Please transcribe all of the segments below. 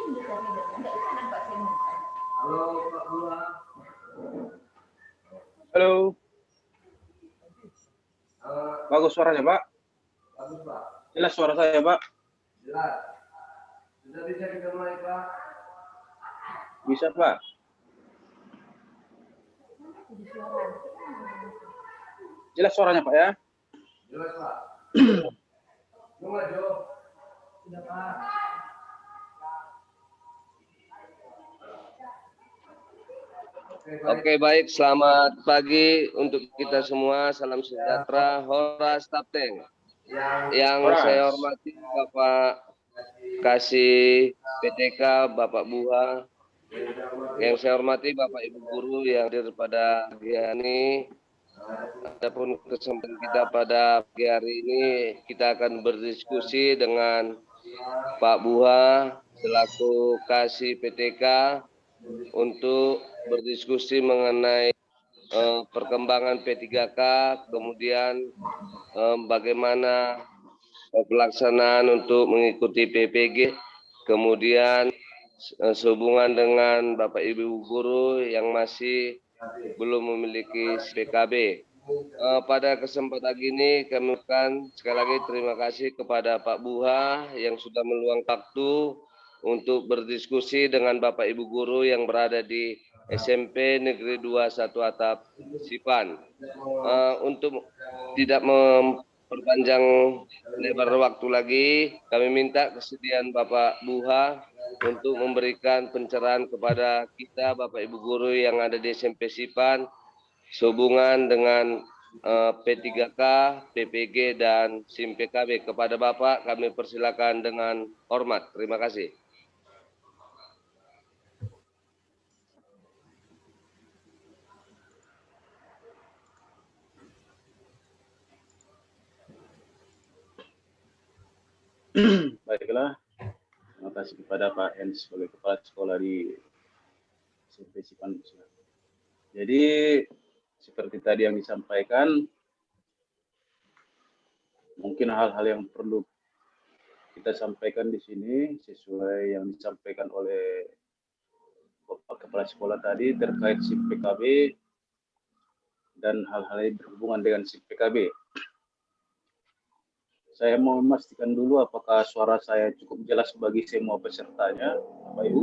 Halo Pak Bula. Halo. Bagus suaranya, Pak. Bagus, Pak. Jelas suara saya, Pak. Jelas. Sudah bisa kita mulai, Pak? Bisa, Pak. Jelas suaranya, Pak ya? Jelas, Pak. Mulai, Jo. Sudah, Pak. Oke, baik. Selamat pagi untuk kita semua. Salam sejahtera. Horas Tapteng. Yang saya hormati Bapak Kasih PTK, Bapak Buha. Yang saya hormati Bapak Ibu Guru yang hadir pada pagi ini. Adapun kesempatan kita pada pagi hari ini, kita akan berdiskusi dengan Pak Buha selaku Kasih PTK untuk berdiskusi mengenai perkembangan P3K, kemudian bagaimana pelaksanaan untuk mengikuti PPG, kemudian sehubungan dengan Bapak Ibu Guru yang masih belum memiliki PKB. Pada kesempatan ini kami ucapkan sekali lagi terima kasih kepada Pak Buha yang sudah meluang waktu untuk berdiskusi dengan Bapak Ibu Guru yang berada di SMP Negeri 21 Atap Sipan. Untuk tidak memperpanjang lebar waktu lagi, kami minta kesediaan Bapak Buha untuk memberikan pencerahan kepada kita Bapak Ibu Guru yang ada di SMP Sipan sehubungan dengan P3K, PPG, dan SIM PKB. Kepada Bapak kami persilakan dengan hormat. Terima kasih. Baiklah. Terima kasih kepada Pak Ens sebagai kepala sekolah di SMP Sipan. Jadi seperti tadi yang disampaikan, mungkin hal-hal yang perlu kita sampaikan di sini sesuai yang disampaikan oleh Bapak Kepala Sekolah tadi terkait SIM PKB dan hal-hal yang berhubungan dengan SIM PKB. Saya mau memastikan dulu apakah suara saya cukup jelas bagi semua pesertanya, Bapak Ibu.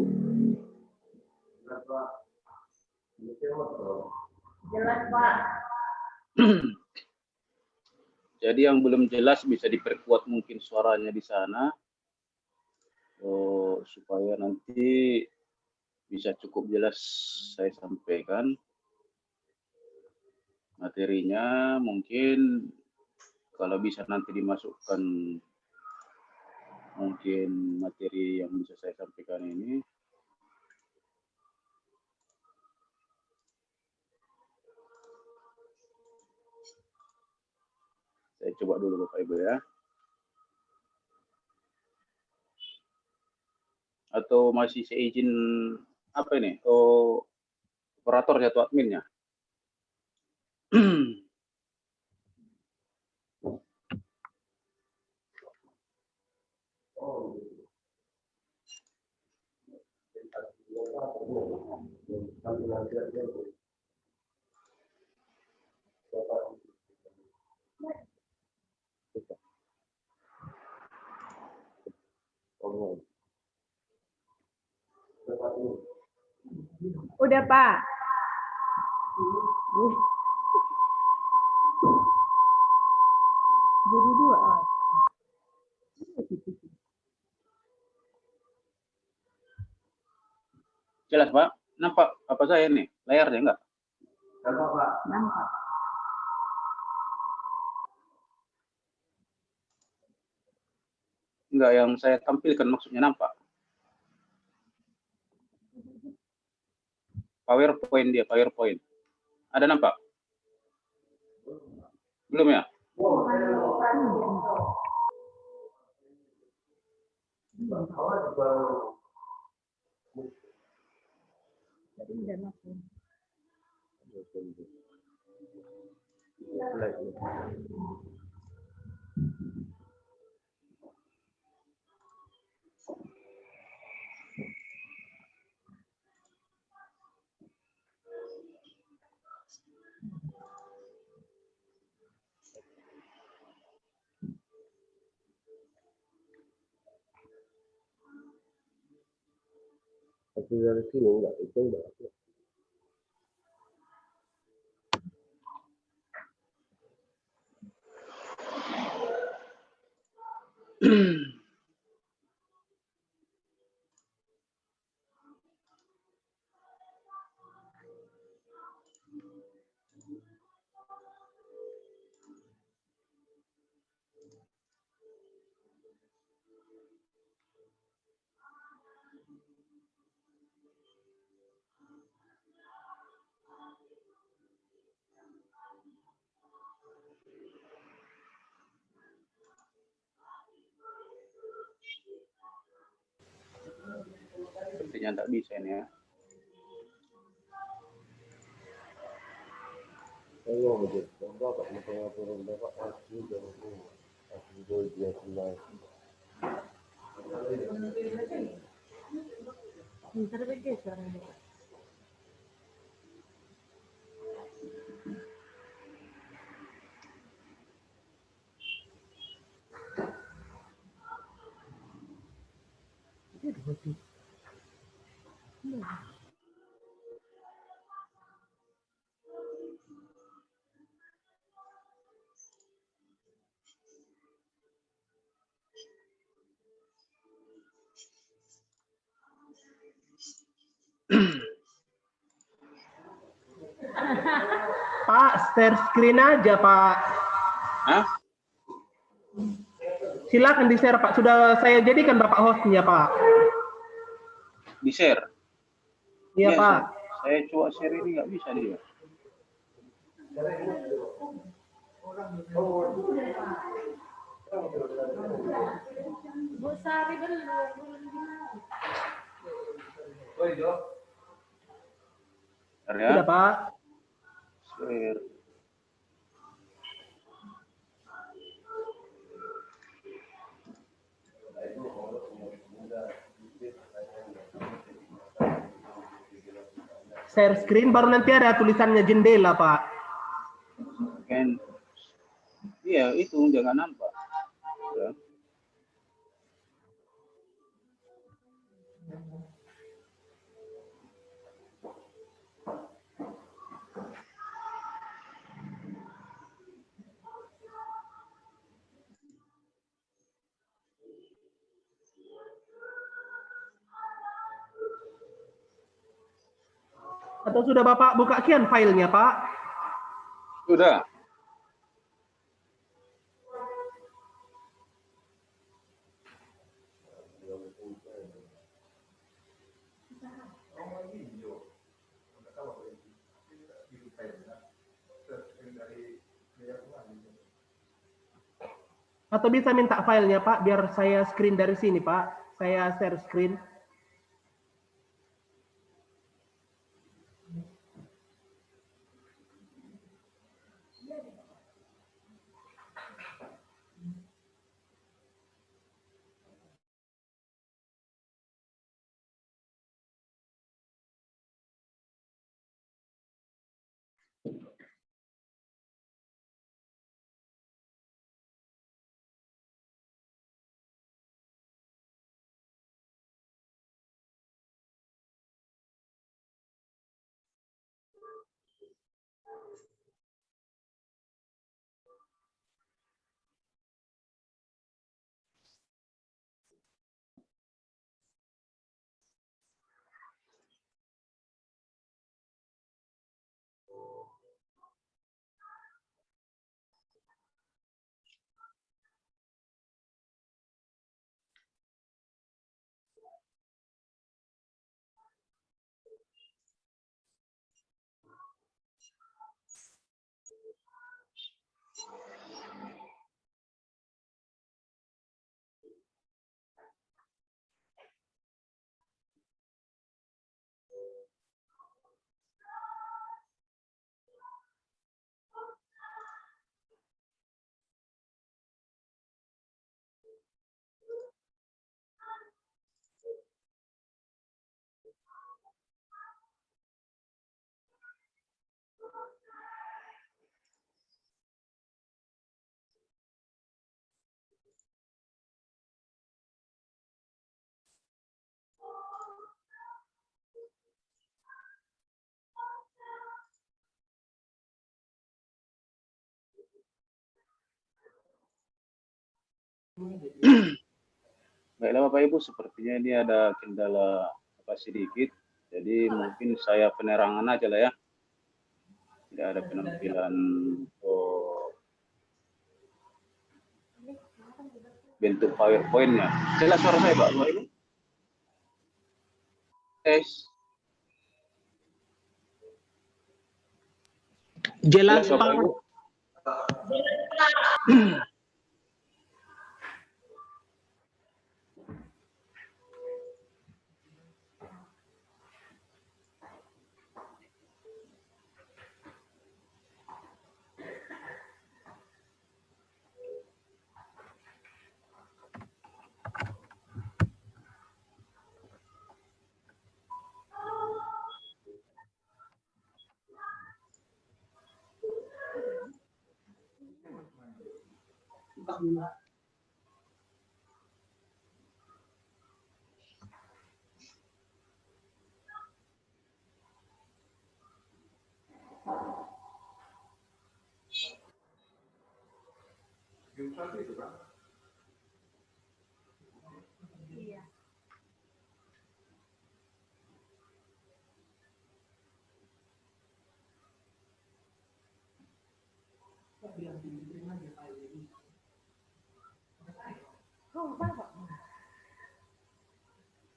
Jelas, Pak. Jadi yang belum jelas bisa diperkuat mungkin suaranya di sana, supaya nanti bisa cukup jelas saya sampaikan materinya. Mungkin kalau bisa nanti dimasukkan mungkin materi yang bisa saya sampaikan ini. Saya coba dulu Bapak Ibu ya. Atau masih saya izin apa ini? Operator atau adminnya? Udah, Pak. Jadi dua. Jelas Pak? Nampak apa saya nih? Layarnya enggak? Nampak, Pak. Nampak. Enggak, yang saya tampilkan maksudnya nampak. PowerPoint dia, PowerPoint. Ada nampak? Belum ya? Jadi udah masuk. Hasil dari sini enggak itu enggak. Sepertinya tidak bisa ini ya. Ayo begitu. Bapak mau pengaturan Bapak asli dan asli dia senang. Bentar lagi suaranya. Pak, share screen aja, Pak. Hah? Silakan di-share, Pak. Sudah saya jadikan Bapak hostnya, Pak. Di share. Iya, Pak. Saya coba share ini nggak bisa dia. Bu Sari belum. Share ya. Sudah, Pak. Share. Share screen baru nanti ada tulisannya jendela, Pak. Kan iya itu jangan nampak ya. Atau sudah Bapak buka kian filenya, Pak? Sudah. Atau bisa minta filenya, Pak, biar saya screen dari sini, Pak. Saya share screen. Baiklah Bapak Ibu, sepertinya ini ada kendala apa sedikit, jadi mungkin saya penerangan aja lah ya. Tidak ada penampilan bentuk PowerPoint-nya. Jelas suara saya Pak Ibu? Tes. Jelas Bapak Pak. Ibu? Iya. Oh, Bapak.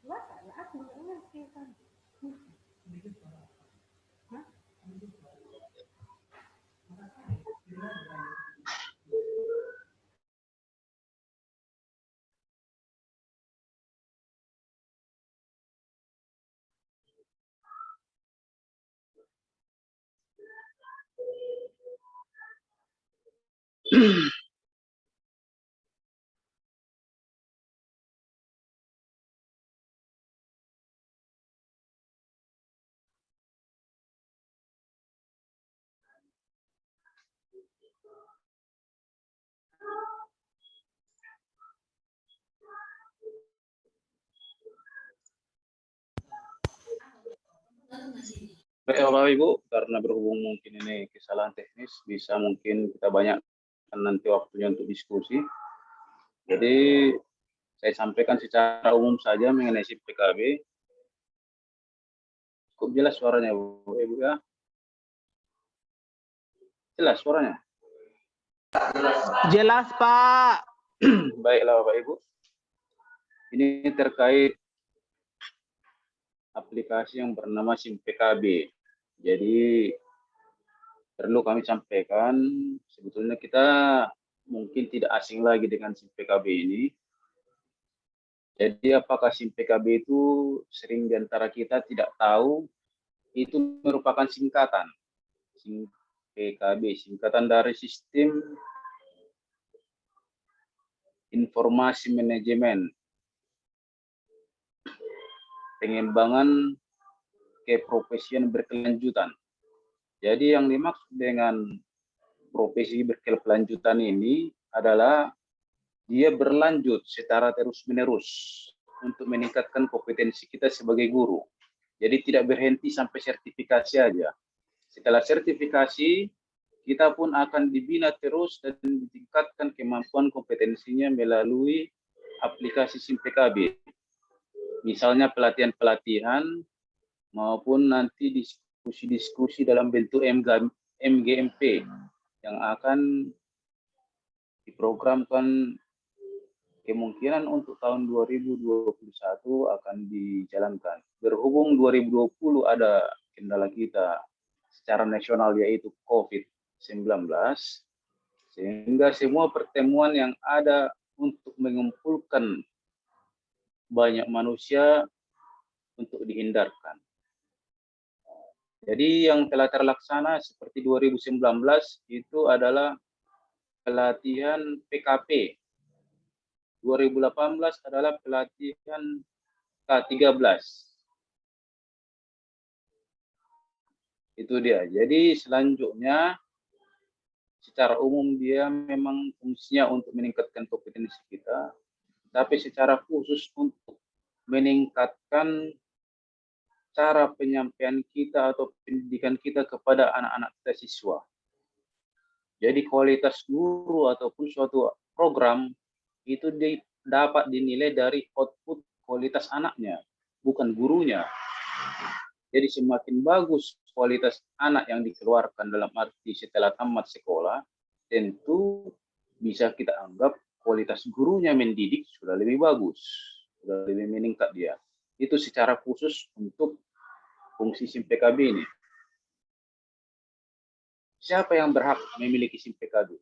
Bapak, aku nggak ngerti kan. Hah? Baik Bapak Ibu, karena berhubung mungkin ini kesalahan teknis, bisa mungkin kita banyakkan nanti waktunya untuk diskusi. Jadi saya sampaikan secara umum saja mengenai SIP PKB. Cukup jelas suaranya Bapak Ibu ya? Jelas suaranya? Jelas Pak. Baiklah Bapak Ibu. Ini terkait aplikasi yang bernama SIM PKB. Jadi perlu kami sampaikan, sebetulnya kita mungkin tidak asing lagi dengan SIM PKB ini. Jadi apakah SIM PKB itu sering diantara kita tidak tahu, itu merupakan singkatan. SIM PKB, singkatan dari Sistem Informasi Manajemen Pengembangan Keprofesian Berkelanjutan. Jadi yang dimaksud dengan profesi berkelanjutan ini adalah dia berlanjut secara terus-menerus untuk meningkatkan kompetensi kita sebagai guru. Jadi tidak berhenti sampai sertifikasi aja. Setelah sertifikasi, kita pun akan dibina terus dan ditingkatkan kemampuan kompetensinya melalui aplikasi SIM PKB. Misalnya pelatihan-pelatihan maupun nanti diskusi-diskusi dalam bentuk MGMP yang akan diprogramkan kemungkinan untuk tahun 2021 akan dijalankan. Berhubung 2020 ada kendala kita secara nasional yaitu COVID-19, sehingga semua pertemuan yang ada untuk mengumpulkan banyak manusia untuk dihindarkan. Jadi yang telah terlaksana seperti 2019 itu adalah pelatihan PKP. 2018 adalah pelatihan K13. Itu dia. Jadi selanjutnya secara umum dia memang fungsinya untuk meningkatkan kompetensi kita, tapi secara khusus untuk meningkatkan cara penyampaian kita atau pendidikan kita kepada anak-anak kita siswa. Jadi kualitas guru ataupun suatu program itu dapat dinilai dari output kualitas anaknya, bukan gurunya. Jadi semakin bagus kualitas anak yang dikeluarkan dalam arti setelah tamat sekolah, tentu bisa kita anggap kualitas gurunya mendidik sudah lebih bagus, sudah lebih meningkat dia. Itu secara khusus untuk fungsi SIM PKB ini. Siapa yang berhak memiliki SIM PKB?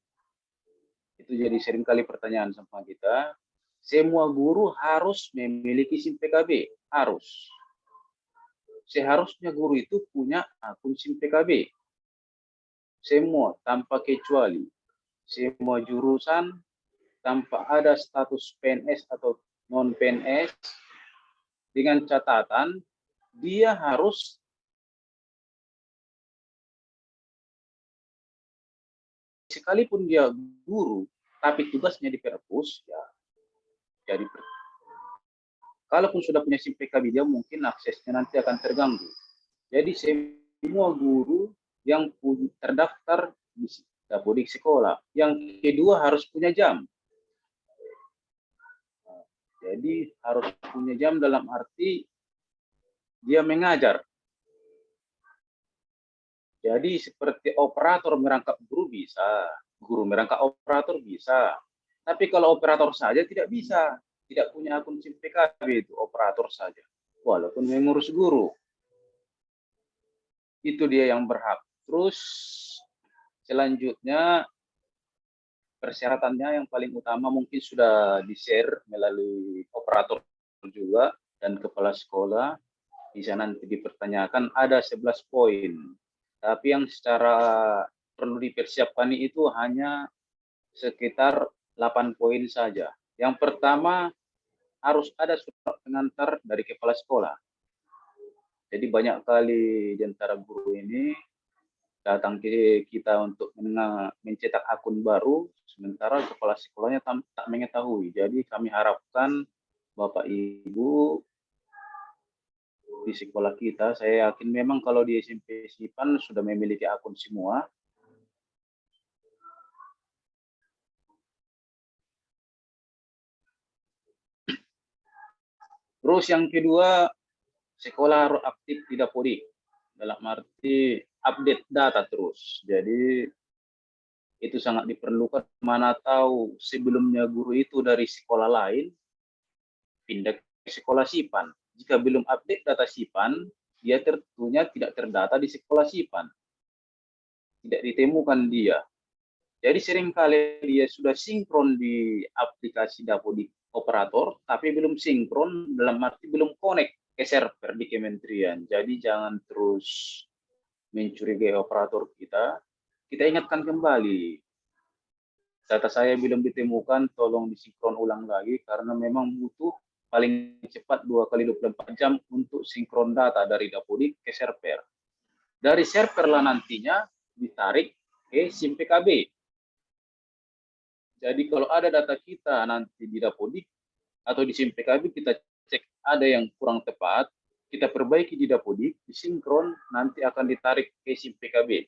Itu jadi seringkali pertanyaan sama kita. Semua guru harus memiliki SIM PKB, harus. Seharusnya guru itu punya akun SIM PKB. Semua tanpa kecuali. Semua jurusan tanpa ada status PNS atau non PNS, dengan catatan dia harus sekalipun dia guru tapi tugasnya di perpus, ya jadi kalaupun sudah punya SIM PKB dia mungkin aksesnya nanti akan terganggu. Jadi semua guru yang terdaftar di Dapodik sekolah. Yang kedua harus punya jam. Jadi harus punya jam dalam arti dia mengajar. Jadi seperti operator merangkap guru bisa, guru merangkap operator bisa. Tapi kalau operator saja tidak bisa, tidak punya akun SIM PKB itu operator saja, walaupun mengurus guru. Itu dia yang berhak. Terus selanjutnya persyaratannya yang paling utama mungkin sudah di-share melalui operator juga dan kepala sekolah. Bisa nanti dipertanyakan ada 11 poin. Tapi yang secara perlu dipersiapkan itu hanya sekitar 8 poin saja. Yang pertama harus ada surat pengantar dari kepala sekolah. Jadi banyak kali di antara guru ini datang ke kita untuk mencetak akun baru, sementara kepala sekolahnya tak mengetahui. Jadi kami harapkan Bapak Ibu di sekolah kita, saya yakin memang kalau di SMP SIPAN sudah memiliki akun semua. Terus yang kedua, sekolah harus aktif di Dapodik. Dalam arti update data terus. Jadi itu sangat diperlukan. Mana tahu sebelumnya guru itu dari sekolah lain pindah ke sekolah SIPAN. Jika belum update data SIPAN, dia tentunya tidak terdata di sekolah SIPAN. Tidak ditemukan dia. Jadi seringkali dia sudah sinkron di aplikasi Dapodik operator, tapi belum sinkron dalam arti belum connect ke server di kementerian. Jadi jangan terus mencurigai operator kita. Kita ingatkan kembali. Data saya belum ditemukan, tolong disinkron ulang lagi karena memang butuh paling cepat 2 kali 24 jam untuk sinkron data dari Dapodik ke server. Dari server lah nantinya ditarik ke SIM PKB. Jadi kalau ada data kita nanti di Dapodik atau di SIM PKB, kita cek ada yang kurang tepat, kita perbaiki di Dapodik, disinkron, nanti akan ditarik ke SIM PKB.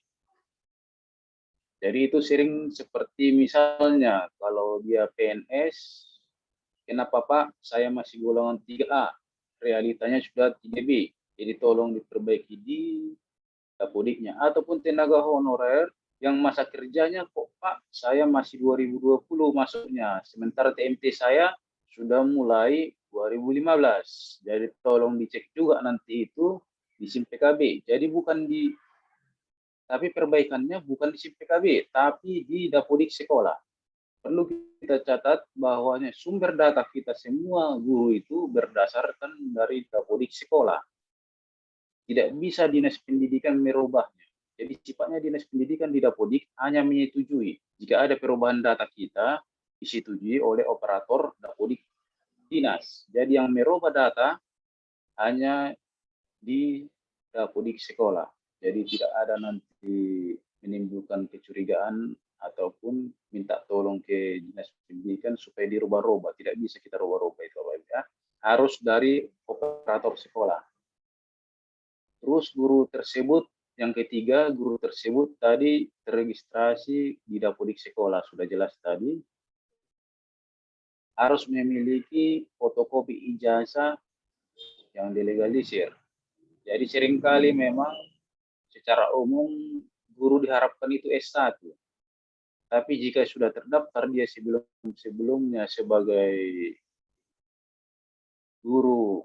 Jadi itu sering seperti misalnya kalau dia PNS, kenapa Pak saya masih golongan 3A, realitanya sudah 3B, jadi tolong diperbaiki di Dapodiknya. Ataupun tenaga honorer yang masa kerjanya kok Pak saya masih 2020 masuknya, sementara TMT saya sudah mulai 2015. Jadi tolong dicek juga nanti itu di SIM PKB. Jadi tapi perbaikannya bukan di SIM PKB, tapi di Dapodik sekolah. Perlu kita catat bahwa sumber data kita semua guru itu berdasarkan dari Dapodik sekolah. Tidak bisa dinas pendidikan merubahnya. Jadi sifatnya dinas pendidikan di Dapodik hanya menyetujui jika ada perubahan data kita disetujui oleh operator Dapodik dinas. Jadi yang merubah data hanya di Dapodik sekolah. Jadi tidak ada nanti menimbulkan kecurigaan ataupun minta tolong ke dinas pendidikan supaya dirubah-rubah. Tidak bisa kita rubah-rubah itu, ya. Harus dari operator sekolah. Terus guru tersebut, yang ketiga, guru tersebut tadi terregistrasi di Dapodik sekolah, sudah jelas tadi. harus memiliki fotokopi ijazah yang dilegalisir. Jadi seringkali memang secara umum guru diharapkan itu S1. Tapi jika sudah terdaftar dia sebelumnya sebagai guru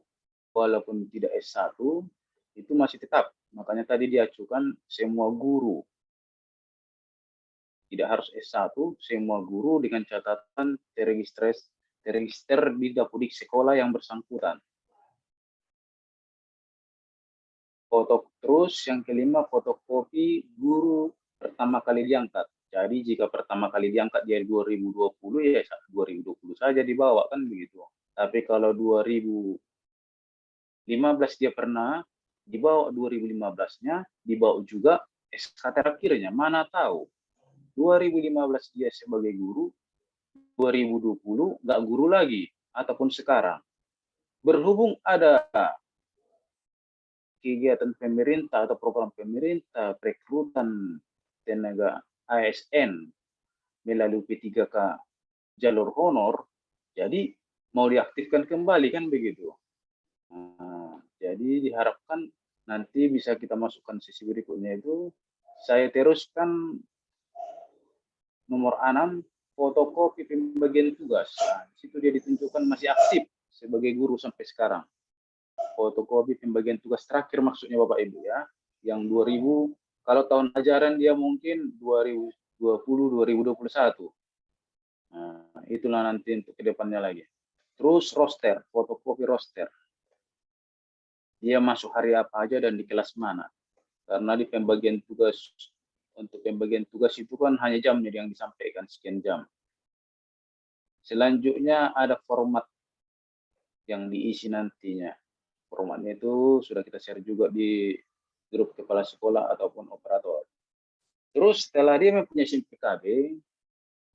walaupun tidak S1 itu masih tetap. Makanya tadi diajukan semua guru. Tidak harus S1, semua guru dengan catatan terregister di Dapodik sekolah yang bersangkutan. Terus yang kelima, fotokopi guru pertama kali diangkat. Jadi jika pertama kali diangkat dia 2020 ya 2020 saja dibawa kan begitu. Tapi kalau 2015 dia pernah dibawa 2015-nya dibawa juga SK terakhirnya. Mana tahu 2015 dia sebagai guru, 2020 nggak guru lagi ataupun sekarang. Berhubung ada kegiatan pemerintah atau program pemerintah perekrutan tenaga ASN melalui P3K jalur honor, jadi mau diaktifkan kembali kan begitu. Nah, jadi diharapkan nanti bisa kita masukkan sesi berikutnya itu. Saya teruskan nomor 6, fotokopi pembagian tugas. Nah, di situ dia ditunjukkan masih aktif sebagai guru sampai sekarang. Fotokopi pembagian tugas terakhir maksudnya Bapak Ibu ya, yang 2000, kalau tahun ajaran dia mungkin 2020-2021. Nah, itulah nanti untuk kedepannya lagi. Terus roster, fotokopi roster. Dia masuk hari apa aja dan di kelas mana. Karena di pembagian tugas, untuk pembagian tugas itu kan hanya jamnya yang disampaikan, sekian jam. Selanjutnya ada format yang diisi nantinya. Formatnya itu sudah kita share juga di grup kepala sekolah ataupun operator. Terus setelah dia mempunyai SIM PKB,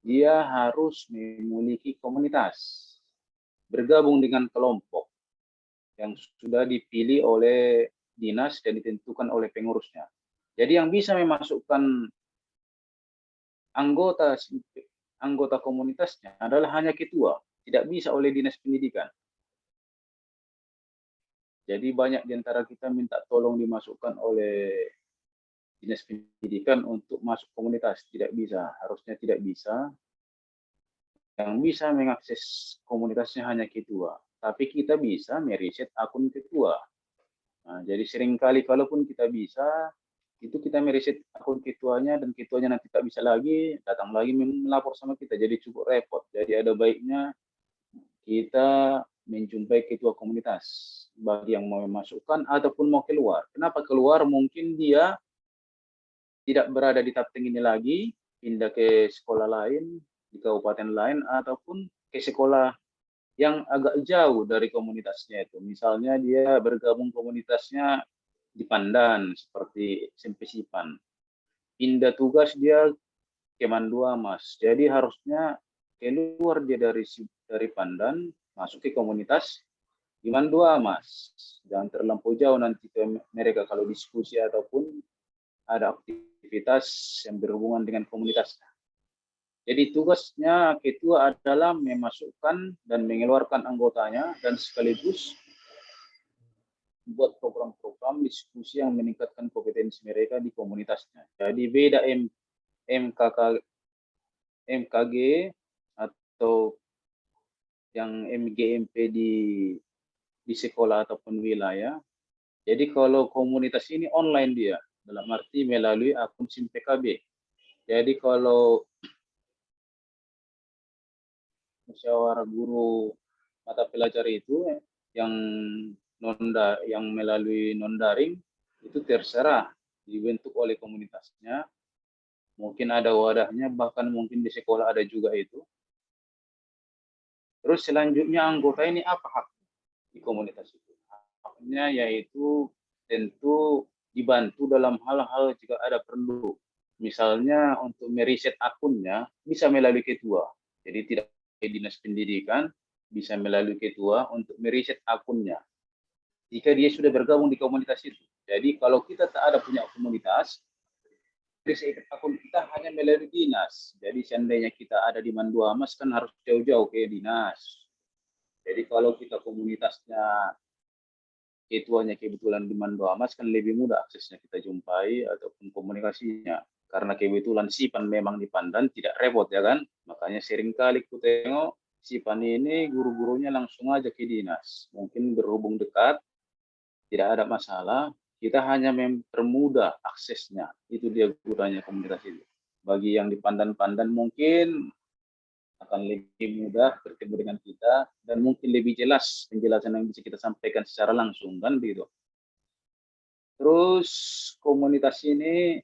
dia harus memiliki komunitas, bergabung dengan kelompok yang sudah dipilih oleh dinas dan ditentukan oleh pengurusnya. Jadi yang bisa memasukkan anggota komunitasnya adalah hanya ketua, tidak bisa oleh dinas pendidikan. Jadi banyak di antara kita minta tolong dimasukkan oleh dinas pendidikan untuk masuk komunitas, tidak bisa, harusnya tidak bisa. Yang bisa mengakses komunitasnya hanya ketua, tapi kita bisa mereset akun ketua. Nah, jadi seringkali kalaupun kita bisa, itu kita mereset akun ketuanya dan ketuanya nanti tak bisa lagi, datang lagi melapor sama kita, jadi cukup repot. Jadi ada baiknya kita menjumpai ketua komunitas bagi yang mau memasukkan ataupun mau keluar. Kenapa keluar? Mungkin dia tidak berada di Tapteng ini lagi, pindah ke sekolah lain, di kabupaten lain, ataupun ke sekolah yang agak jauh dari komunitasnya itu. Misalnya dia bergabung komunitasnya di Pandan, seperti SMP Sipan. Pindah tugas dia ke Mandua Mas. Jadi harusnya keluar dia dari Pandan, masuk ke komunitas di Mandua Mas. Jangan terlampau jauh nanti ke mereka kalau diskusi ataupun ada aktivitas yang berhubungan dengan komunitas. Jadi tugasnya ketua adalah memasukkan dan mengeluarkan anggotanya dan sekaligus buat program-program diskusi yang meningkatkan kompetensi mereka di komunitasnya. Jadi beda MKG atau yang MGMP di sekolah ataupun wilayah. Jadi kalau komunitas ini online dia, dalam arti melalui akun SIM PKB. Jadi kalau musyawarah guru mata pelajaran itu yang melalui non daring itu terserah dibentuk oleh komunitasnya. Mungkin ada wadahnya, bahkan mungkin di sekolah ada juga itu. Terus selanjutnya anggota ini apa hak di komunitas itu? Haknya yaitu tentu dibantu dalam hal-hal jika ada perlu. Misalnya untuk meriset akunnya bisa melalui ketua. Jadi tidak dinas pendidikan, bisa melalui ketua untuk meriset akunnya. Jika dia sudah bergabung di komunitas itu. Jadi kalau kita tak ada punya komunitas, akun kita hanya melalui dinas. Jadi seandainya kita ada di Manduamas kan harus jauh-jauh ke dinas. Jadi kalau kita komunitasnya ketuanya kebetulan di Manduamas kan lebih mudah aksesnya kita jumpai ataupun komunikasinya. Karena kebetulan Sipan memang di Pandan tidak repot ya kan. Makanya seringkali ku tengok Sipan ini guru-gurunya langsung aja ke dinas. Mungkin berhubung dekat, tidak ada masalah. Kita hanya mempermudah aksesnya. Itu dia gunanya komunitas itu. Bagi yang di Pandan-Pandan mungkin akan lebih mudah bertemu dengan kita dan mungkin lebih jelas penjelasan yang bisa kita sampaikan secara langsung kan begitu. Terus komunitas ini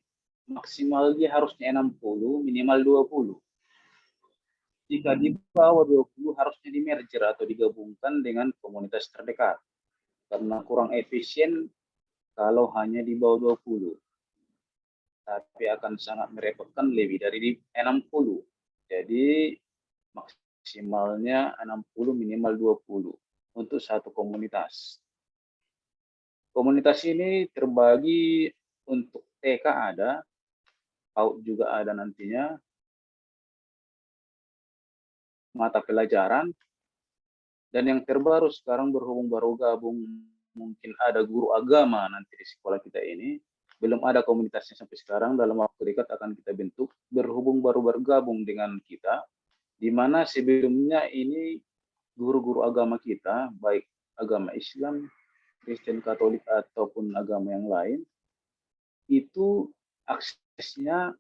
maksimalnya harusnya 60, minimal 20. Jika di bawah 20 harusnya di merger atau digabungkan dengan komunitas terdekat. Karena kurang efisien kalau hanya di bawah 20. Tapi akan sangat merepotkan lebih dari 60. Jadi maksimalnya 60 minimal 20 untuk satu komunitas. Komunitas ini terbagi untuk TK ada, PAUD juga ada nantinya, mata pelajaran, dan yang terbaru sekarang berhubung baru gabung mungkin ada guru agama nanti di sekolah kita ini. Belum ada komunitasnya sampai sekarang, dalam waktu dekat akan kita bentuk, berhubung baru bergabung dengan kita, di mana sebelumnya ini guru-guru agama kita, baik agama Islam, Kristen, Katolik, ataupun agama yang lain, itu aksesnya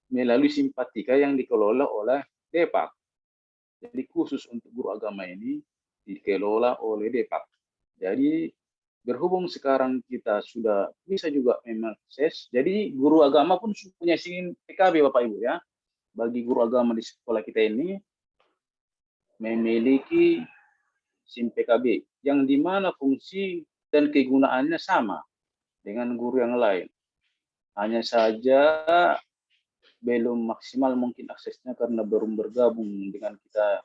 melalui simpatika yang dikelola oleh Depak. Jadi khusus untuk guru agama ini dikelola oleh Depak. Jadi berhubung sekarang kita sudah bisa juga mengakses, jadi guru agama pun punya SIM PKB Bapak Ibu ya. Bagi guru agama di sekolah kita ini memiliki SIM PKB yang dimana fungsi dan kegunaannya sama dengan guru yang lain. Hanya saja belum maksimal mungkin aksesnya karena belum bergabung dengan kita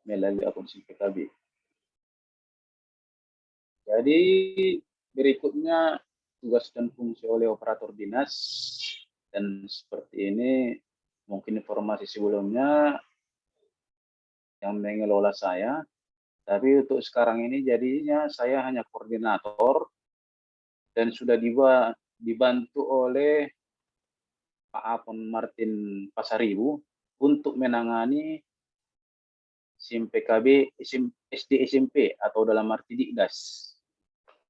melalui akun SIM PKB. Jadi berikutnya tugas dan fungsi oleh operator dinas, dan seperti ini mungkin informasi sebelumnya yang mengelola saya, tapi untuk sekarang ini jadinya saya hanya koordinator dan sudah dibantu oleh Pak Apon Martin Pasaribu untuk menangani SIM PKB, SIM SD SMP atau dalam arti Dikdas.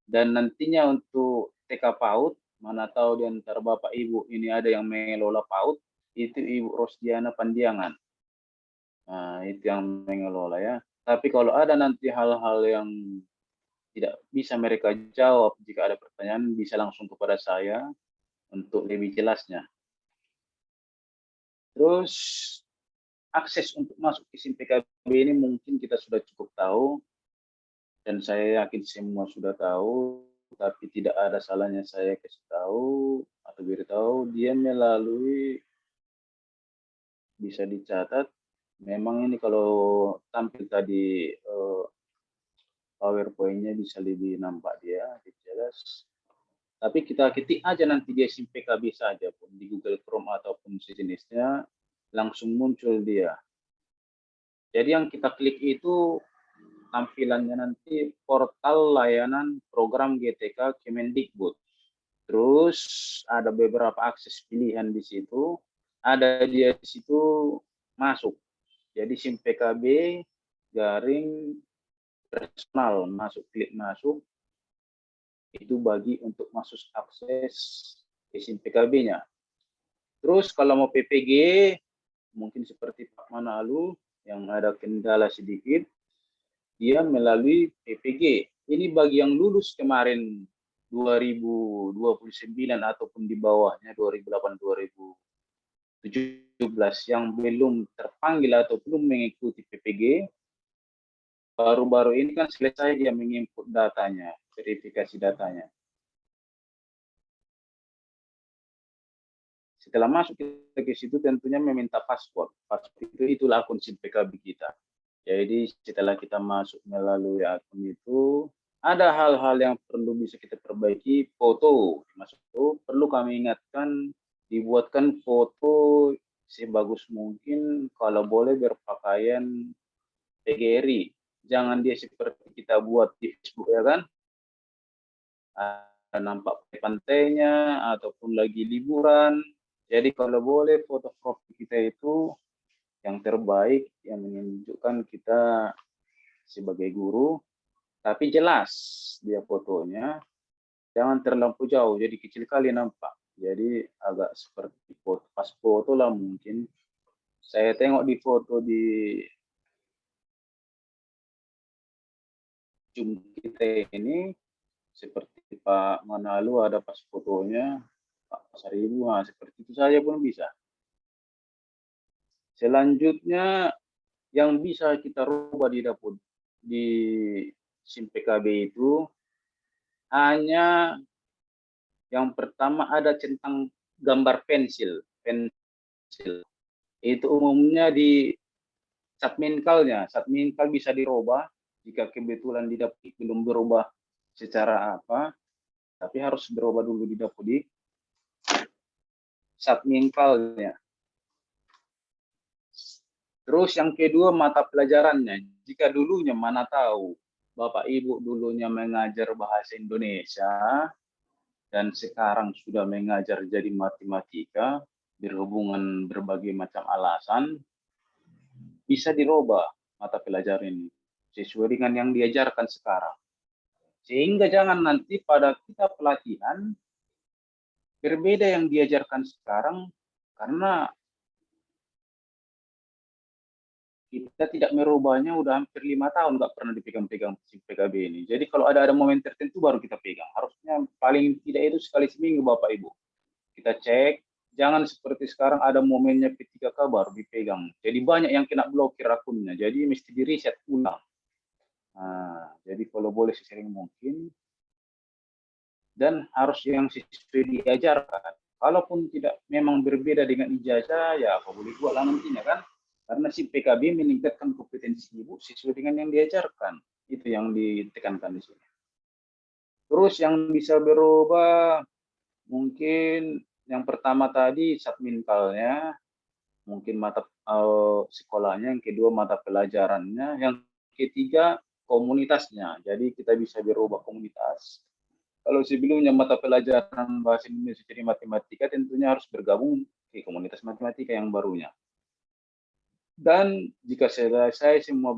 Dan nantinya untuk TK PAUD, mana tahu di antara Bapak Ibu ini ada yang mengelola PAUD, itu Ibu Rosdiana Pandiangan. Nah, itu yang mengelola ya. Tapi kalau ada nanti hal-hal yang tidak bisa mereka jawab, jika ada pertanyaan bisa langsung kepada saya untuk lebih jelasnya. Terus akses untuk masuk ke SIM PKB ini mungkin kita sudah cukup tahu, dan saya yakin semua sudah tahu, tapi tidak ada salahnya saya kasih tahu atau beritahu dia melalui, bisa dicatat. Memang ini kalau tampil tadi PowerPoint-nya bisa lebih nampak dia, lebih jelas. Tapi kita ketik aja nanti dia SIM PKB saja pun di Google Chrome ataupun sejenisnya, langsung muncul dia. Jadi yang kita klik itu tampilannya nanti portal layanan program GTK Kemendikbud. Terus ada beberapa akses pilihan di situ. Ada dia di situ masuk. Jadi SIM PKB garing personal masuk, klik masuk. Itu bagi untuk masuk akses ke SIM PKB-nya. Terus kalau mau PPG mungkin seperti Pak Manalu yang ada kendala sedikit, dia melalui PPG. Ini bagi yang lulus kemarin 2029 ataupun di bawahnya 2008-2017 yang belum terpanggil atau belum mengikuti PPG, baru-baru ini kan selesai dia menginput datanya, verifikasi datanya. Setelah masuk ke situ tentunya meminta paspor. Paspor itulah akun SIM PKB kita. Jadi setelah kita masuk melalui akun itu, ada hal-hal yang perlu bisa kita perbaiki. Foto masuk itu perlu kami ingatkan dibuatkan foto sebagus mungkin, kalau boleh berpakaian PGRI. Jangan dia seperti kita buat di Facebook ya kan, nampak pantainya ataupun lagi liburan. Jadi kalau boleh foto profil kita itu yang terbaik, yang menunjukkan kita sebagai guru, tapi jelas dia fotonya, jangan terlampau jauh, jadi kecil kali nampak. Jadi agak seperti foto, pas foto lah mungkin. Saya tengok di foto di Zoom kita ini, seperti Pak Manalu ada pas fotonya, Pak Pasaribu, seperti itu saja pun bisa. Selanjutnya yang bisa kita rubah di dapur di SIM PKB itu hanya yang pertama ada centang gambar pensil. Itu umumnya di subminkalnya. Subminkal bisa dirubah jika kebetulan di dapur belum berubah secara apa, tapi harus berubah dulu di dapur di subminkalnya. Terus yang kedua mata pelajarannya. Jika dulunya mana tahu Bapak Ibu dulunya mengajar bahasa Indonesia dan sekarang sudah mengajar jadi matematika berhubungan berbagai macam alasan, bisa dirubah mata pelajaran ini sesuai dengan yang diajarkan sekarang. Sehingga jangan nanti pada kita pelatihan berbeda yang diajarkan sekarang karena kita tidak merubahnya udah hampir 5 tahun nggak pernah dipegang-pegang PKB ini. Jadi kalau ada momen tertentu baru kita pegang. Harusnya paling tidak itu sekali seminggu Bapak Ibu. Kita cek, jangan seperti sekarang ada momennya P3K baru dipegang. Jadi banyak yang kena blokir akunnya. Jadi mesti di reset ulang. Nah, jadi kalau boleh sesering mungkin. Dan harus yang sesuai diajarkan. Kalaupun tidak memang berbeda dengan ijazah, ya apa boleh buat lah nantinya kan. Karena si PKB meningkatkan kompetensi ibu sesuai dengan yang diajarkan. Itu yang ditekankan di sini. Terus yang bisa berubah, mungkin yang pertama tadi subminkalnya, mungkin mata sekolahnya, yang kedua mata pelajarannya, yang ketiga komunitasnya. Jadi kita bisa berubah komunitas. Kalau sebelumnya mata pelajaran bahasa Indonesia jadi matematika, tentunya harus bergabung ke komunitas matematika yang barunya. Dan jika selesai semua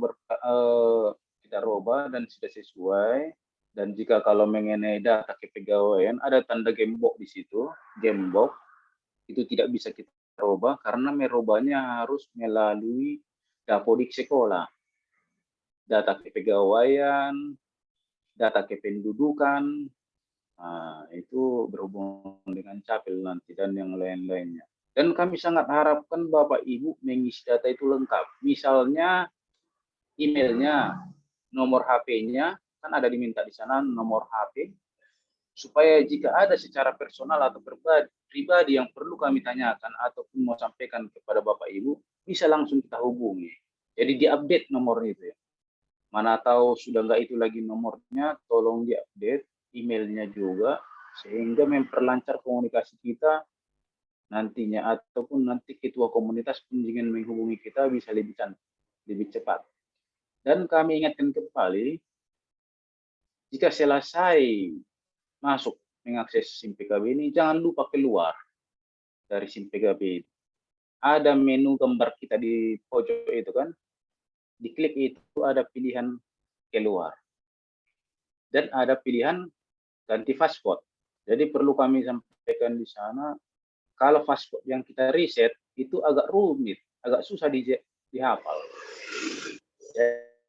kita rubah dan sudah sesuai, dan jika kalau mengenai data kepegawaian ada tanda gembok di situ, gembok itu tidak bisa kita rubah karena merubahnya harus melalui dapodik sekolah. Data kepegawaian, data kependudukan, itu berhubungan dengan capil nanti dan yang lain-lainnya. Dan kami sangat harapkan Bapak Ibu mengisi data itu lengkap. Misalnya emailnya, nomor HP-nya, kan ada diminta di sana nomor HP, supaya jika ada secara personal atau pribadi yang perlu kami tanyakan ataupun mau sampaikan kepada Bapak Ibu, bisa langsung kita hubungi. Jadi diupdate nomor itu ya. Mana tahu sudah nggak itu lagi nomornya, tolong diupdate emailnya juga, sehingga memperlancar komunikasi kita nantinya, ataupun nanti ketua komunitas pun ingin menghubungi kita bisa lebih cepat. Dan kami ingatkan kembali, jika selesai masuk mengakses SIM PKB ini, jangan lupa keluar dari SIM PKB. Ada menu gambar kita di pojok itu kan, diklik itu ada pilihan keluar. Dan ada pilihan ganti password. Jadi perlu kami sampaikan di sana, kalau password yang kita reset itu agak rumit, agak susah dihafal.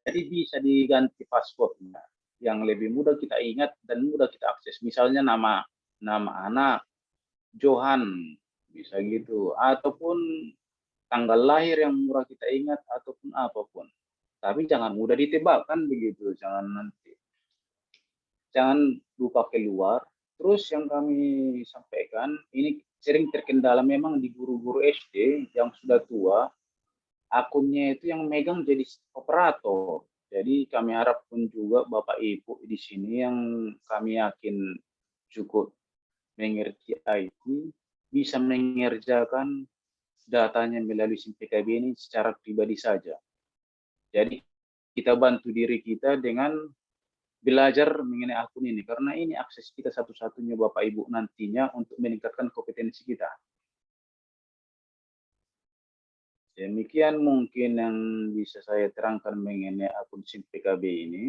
Jadi bisa diganti passwordnya yang lebih mudah kita ingat dan mudah kita akses. Misalnya nama anak Johan, bisa gitu, ataupun tanggal lahir yang mudah kita ingat ataupun apapun. Tapi jangan mudah ditebak kan begitu, jangan lupa keluar. Terus yang kami sampaikan, ini sering terkendala memang di guru-guru SD yang sudah tua, akunnya itu yang megang jadi operator. Jadi kami harap pun juga Bapak Ibu di sini yang kami yakin cukup mengerti IT, bisa mengerjakan datanya melalui SIM PKB ini secara pribadi saja. Jadi kita bantu diri kita dengan belajar mengenai akun ini, karena ini akses kita satu-satunya Bapak Ibu nantinya untuk meningkatkan kompetensi kita. Demikian mungkin yang bisa saya terangkan mengenai akun SIM PKB ini.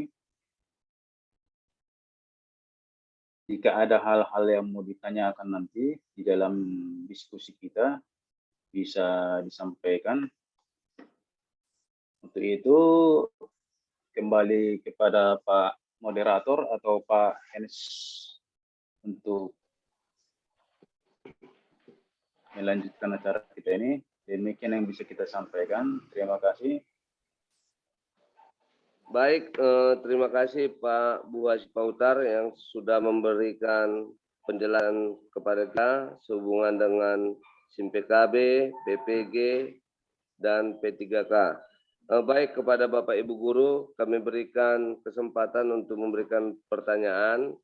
Jika ada hal-hal yang mau ditanyakan nanti di dalam diskusi kita, bisa disampaikan. Untuk itu, kembali kepada Pak Moderator atau Pak Enes untuk melanjutkan acara kita ini. Demikian yang bisa kita sampaikan. Terima kasih. Baik, terima kasih Pak Buas Pautar yang sudah memberikan penjelasan kepada kita sehubungan dengan SIM PKB, PPG, dan P3K. Baik, kepada Bapak Ibu Guru, kami berikan kesempatan untuk memberikan pertanyaan